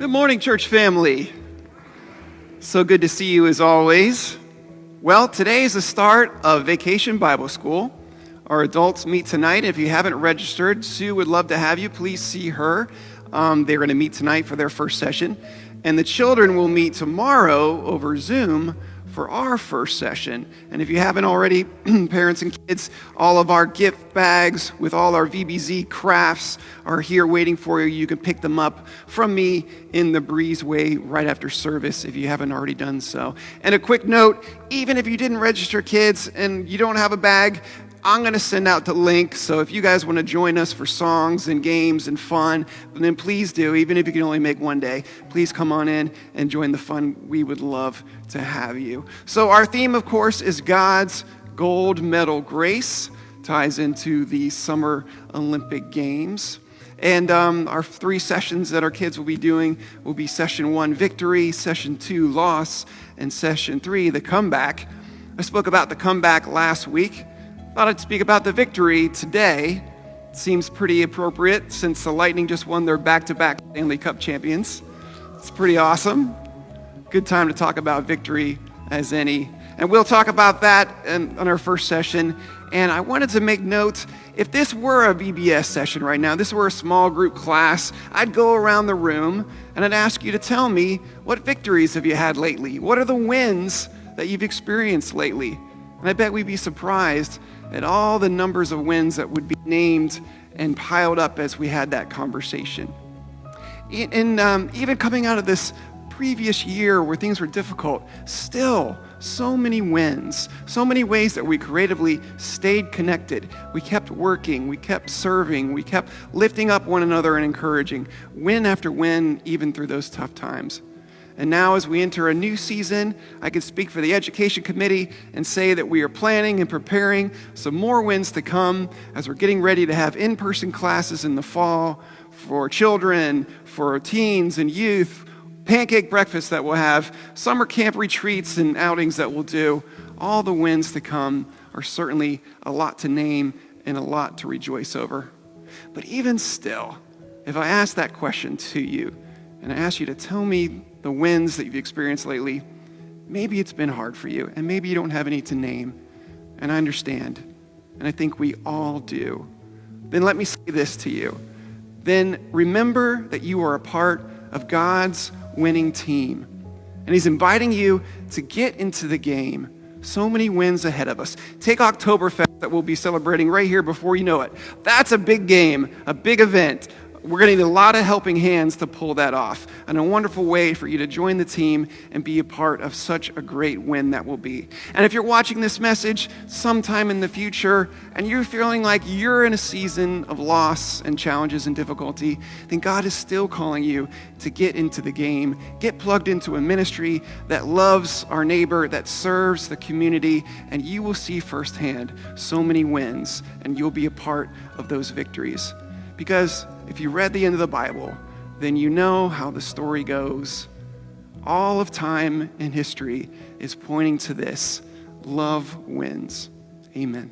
Good morning, church family. So good to see you as always. Well, today is the start of Vacation Bible School. Our adults meet tonight. If you haven't registered, Sue would love to have you. Please see her. They're going to meet tonight for their first session. And the children will meet tomorrow over Zoom for our first session. And if you haven't already, parents and kids, all of our gift bags with all our VBZ crafts are here waiting for you. You can pick them up from me in the breezeway right after service if you haven't already done so. And a quick note, even if you didn't register, kids, and you don't have a bag, I'm going to send out the link, so if you guys want to join us for songs and games and fun, then please do. Even if you can only make one day, please come on in and join the fun. We would love to have you. So our theme, of course, is God's gold medal grace. Ties into the Summer Olympic Games. And our three sessions that our kids will be doing will be Session 1, Victory, Session 2, Loss, and Session 3, the Comeback. I spoke about the comeback last week. Thought I'd speak about the victory today. Seems pretty appropriate since the Lightning just won their back-to-back Stanley Cup champions. It's pretty awesome. Good time to talk about victory as any. And we'll talk about that on our first session. And I wanted to make note, if this were a VBS session right now, this were a small group class, I'd go around the room and I'd ask you to tell me, what victories have you had lately? What are the wins that you've experienced lately? And I bet we'd be surprised at all the numbers of wins that would be named and piled up as we had that conversation. And even coming out of this previous year where things were difficult, still so many wins, so many ways that we creatively stayed connected. We kept working, we kept serving, we kept lifting up one another and encouraging, win after win, even through those tough times. And now as we enter a new season, I can speak for the Education Committee and say that we are planning and preparing some more wins to come as we're getting ready to have in-person classes in the fall for children, for teens and youth, pancake breakfasts that we'll have, summer camp retreats and outings that we'll do. All the wins to come are certainly a lot to name and a lot to rejoice over. But even still, if I ask that question to you and I ask you to tell me the wins that you've experienced lately, maybe it's been hard for you, and maybe you don't have any to name, and I understand, and I think we all do. Then let me say this to you. Then remember that you are a part of God's winning team, and He's inviting you to get into the game. So many wins ahead of us. Take Oktoberfest that we'll be celebrating right here before you know it. That's a big game, a big event. We're going to need a lot of helping hands to pull that off, and a wonderful way for you to join the team and be a part of such a great win that will be. And if you're watching this message sometime in the future and you're feeling like you're in a season of loss and challenges and difficulty, then God is still calling you to get into the game, get plugged into a ministry that loves our neighbor, that serves the community, and you will see firsthand so many wins, and you'll be a part of those victories. Because if you read the end of the Bible, then you know how the story goes. All of time and history is pointing to this. Love wins. Amen.